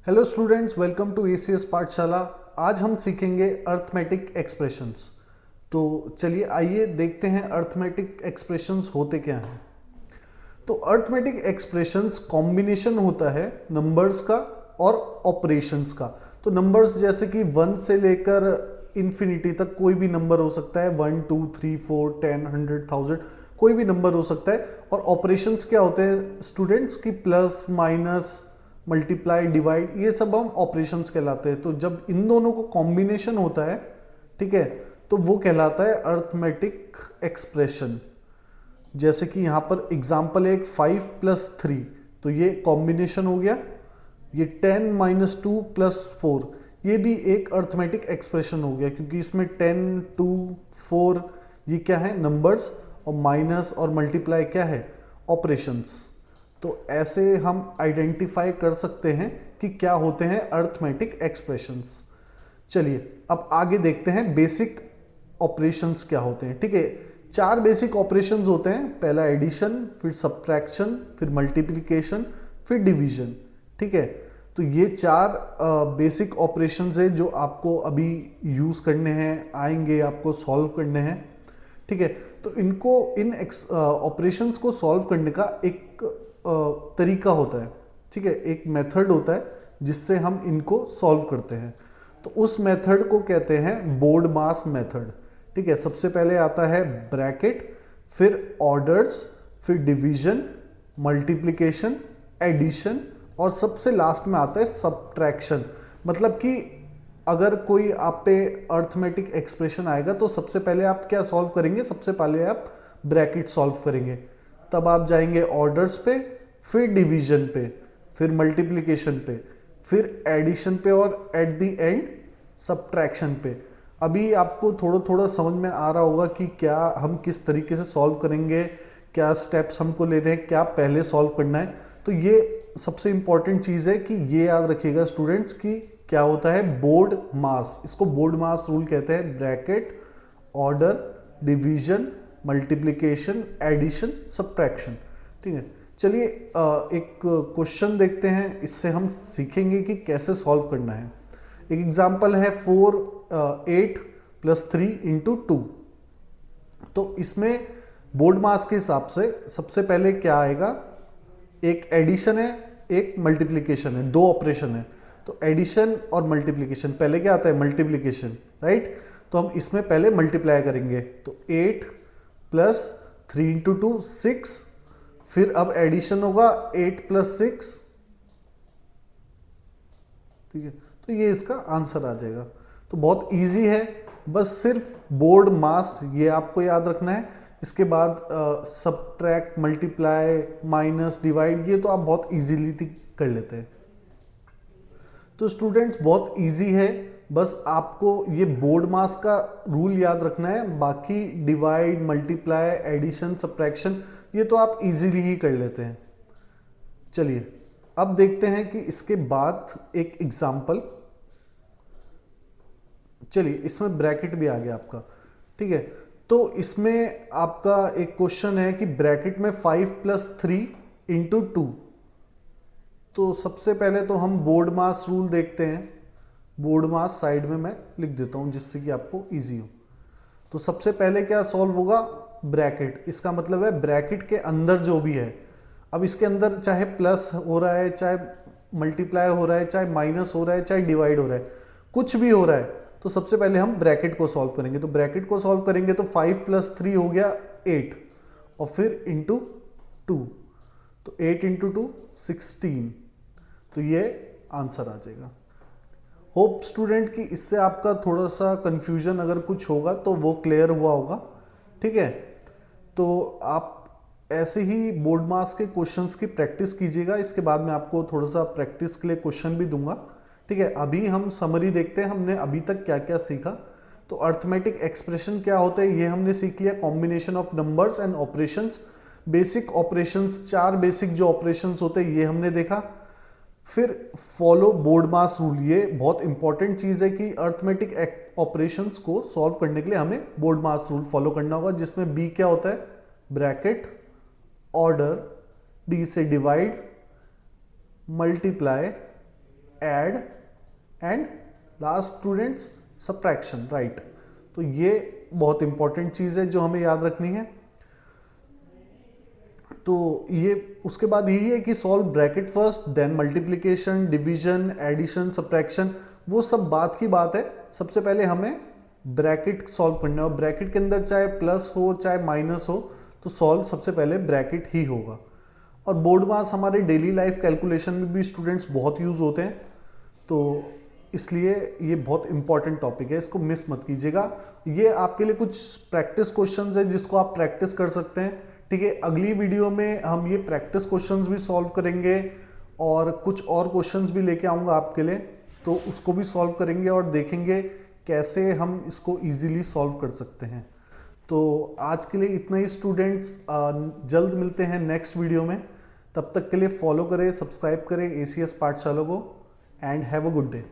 Hello students, welcome to ACS पाठशाला। आज हम सीखेंगे अर्थमेटिक एक्सप्रेशंस। तो चलिए आइए देखते हैं अर्थमेटिक एक्सप्रेशंस होते क्या हैं। तो अर्थमेटिक एक्सप्रेशंस कॉम्बिनेशन होता है नंबर्स का और ऑपरेशंस का। तो नंबर्स जैसे कि 1 से लेकर इन्फिनिटी तक कोई भी नंबर हो सकता है, 1 2 3 4 10 100 1000 कोई भी नंबर हो सकता है। और ऑपरेशंस क्या होते हैं स्टूडेंट्स की प्लस माइनस मल्टीप्लाई डिवाइड, ये सब हम ऑपरेशंस कहलाते हैं। तो जब इन दोनों को कॉम्बिनेशन होता है, ठीक है, तो वो कहलाता है अर्थमेटिक एक्सप्रेशन। जैसे कि यहां पर एग्जाम्पल है 5 + 3, तो ये कॉम्बिनेशन हो गया। ये 10 - 2 + 4, ये भी एक अर्थमेटिक एक्सप्रेशन हो गया, क्योंकि इसमें 10 2 4 ये क्या है नंबर्स, और माइनस और मल्टीप्लाई क्या है ऑपरेशंस। तो ऐसे हम आइडेंटिफाई कर सकते हैं कि क्या होते हैं अर्थमेटिक एक्सप्रेशंस। चलिए अब आगे देखते हैं बेसिक ऑपरेशंस क्या होते हैं। ठीक है, 4 बेसिक ऑपरेशंस होते हैं। पहला एडिशन, फिर सब्ट्रैक्शन, फिर मल्टीप्लिकेशन, फिर डिवीजन। ठीक है, तो ये 4 बेसिक ऑपरेशंस है जो आपको अभी यूज करने हैं, आएंगे आपको सॉल्व करने हैं। ठीक है, तो इनको इन ऑपरेशंस को सॉल्व करने का एक तरीका होता है। ठीक है, एक मेथड होता है जिससे हम इनको सॉल्व करते हैं। तो उस मेथड को कहते हैं बोर्ड मास मेथड। ठीक है, सबसे पहले आता है ब्रैकेट, फिर ऑर्डर्स, फिर डिवीजन, मल्टीप्लिकेशन, एडिशन, और सबसे लास्ट में आता है सब्ट्रैक्शन। मतलब कि अगर कोई आप पे अर्थमेटिक एक्सप्रेशन आएगा तो सबसे पहले आप क्या सॉल्व करेंगे, सबसे पहले आप ब्रैकेट सॉल्व करेंगे, तब आप जाएंगे ऑर्डर्स पे, फिर डिवीजन पे, फिर मल्टीप्लिकेशन पे, फिर एडिशन पे, और एट द एंड सब्ट्रैक्शन पे। अभी आपको थोड़ा थोड़ा समझ में आ रहा होगा कि क्या हम किस तरीके से सॉल्व करेंगे, क्या स्टेप्स हमको लेने हैं, क्या पहले सॉल्व करना है। तो ये सबसे इंपॉर्टेंट चीज़ है कि ये याद रखिएगा स्टूडेंट्स की क्या होता है बोर्ड मास। इसको बोर्ड मास रूल कहते हैं। Bracket, order, division, multiplication, addition, subtraction. ठीक है, चलिए एक क्वेश्चन देखते हैं, इससे हम सीखेंगे कि कैसे सॉल्व करना है। एक एग्जांपल है 8 + 3 × 2। तो इसमें बोर्ड मास के हिसाब से सबसे पहले क्या आएगा, एक एडिशन है, एक मल्टीप्लिकेशन है, 2 ऑपरेशन है। तो एडिशन और मल्टीप्लिकेशन, पहले क्या आता है मल्टीप्लिकेशन, राइट। तो हम इसमें पहले मल्टीप्लाई करेंगे। तो 8 + 3 × 2 6, फिर अब एडिशन होगा 8 + 6। ठीक है, तो ये इसका आंसर आ जाएगा। तो बहुत इजी है, बस सिर्फ बोर्ड मास ये आपको याद रखना है। इसके बाद सब्ट्रैक्ट, मल्टीप्लाई, माइनस, डिवाइड, ये तो आप बहुत इजीली कर लेते हैं। तो स्टूडेंट्स बहुत इजी है, बस आपको ये बोर्ड मास का रूल याद रखना है। बाकी डिवाइड, मल्टीप्लाई, एडिशन, सब्ट्रैक्शन ये तो आप इजीली ही कर लेते हैं। चलिए अब देखते हैं कि इसके बाद एक एग्जाम्पल। चलिए इसमें ब्रैकेट भी आ गया आपका। ठीक है, तो इसमें आपका एक क्वेश्चन है कि ब्रैकेट में 5 + 3 × 2। तो सबसे पहले तो हम बोर्ड मास रूल देखते हैं। बोर्ड मास साइड में मैं लिख देता हूं जिससे कि आपको इजी हो। तो सबसे पहले क्या सॉल्व होगा, ब्रैकेट। इसका मतलब है ब्रैकेट के अंदर जो भी है, अब इसके अंदर चाहे प्लस हो रहा है, चाहे मल्टीप्लाई हो रहा है, चाहे माइनस हो रहा है, चाहे डिवाइड हो रहा है, कुछ भी हो रहा है, तो सबसे पहले हम ब्रैकेट को सॉल्व करेंगे। तो ब्रैकेट को सॉल्व करेंगे तो 5 + 3 हो गया 8, और फिर इंटू 2, तो 8 × 2 16। तो ये आंसर आ जाएगा। होप स्टूडेंट कि इससे आपका थोड़ा सा कंफ्यूजन अगर कुछ होगा तो वो क्लियर हुआ होगा। ठीक है, तो आप ऐसे ही बोर्ड मास के क्वेश्चंस की प्रैक्टिस कीजिएगा। इसके बाद मैं आपको थोड़ा सा प्रैक्टिस के लिए क्वेश्चन भी दूंगा। ठीक है, अभी हम समरी देखते हैं हमने अभी तक क्या क्या सीखा। तो अर्थमेटिक एक्सप्रेशन क्या होता है ये हमने सीख लिया। Combination of numbers and operations. Basic operations, 4 basic जो ऑपरेशंस होते हैं ये हमने देखा। फिर फॉलो बोर्ड मास रूल, ये बहुत इंपॉर्टेंट चीज है कि अर्थमेटिक ऑपरेशंस को सॉल्व करने के लिए हमें बोर्ड मास रूल फॉलो करना होगा, जिसमें बी क्या होता है ब्रैकेट, ऑर्डर, डी से divide, multiply, add and last students subtraction, right. तो ये बहुत इंपॉर्टेंट चीज़ है जो हमें याद रखनी है। तो ये उसके बाद यही है कि solve bracket first, then multiplication, division, addition, subtraction, वो सब बात की बात है। सबसे पहले हमें ब्रैकेट सॉल्व करना है और ब्रैकेट के अंदर चाहे प्लस हो चाहे माइनस हो तो सॉल्व सबसे पहले ब्रैकेट ही होगा। और बोर्ड मास हमारे डेली लाइफ कैलकुलेशन में भी स्टूडेंट्स बहुत यूज़ होते हैं, तो इसलिए ये बहुत इंपॉर्टेंट टॉपिक है, इसको मिस मत कीजिएगा। ये आपके लिए कुछ प्रैक्टिस क्वेश्चंस है जिसको आप प्रैक्टिस कर सकते हैं, ठीक है। अगली वीडियो में हम ये प्रैक्टिस क्वेश्चंस भी सॉल्व करेंगे और कुछ और क्वेश्चंस भी लेके आऊँगा आपके लिए, तो उसको भी सॉल्व करेंगे और देखेंगे कैसे हम इसको इजीली सॉल्व कर सकते हैं। तो आज के लिए इतना ही स्टूडेंट्स, जल्द मिलते हैं नेक्स्ट वीडियो में। तब तक के लिए फॉलो करें, सब्सक्राइब करें ACS पाठशाला को, and have a good day.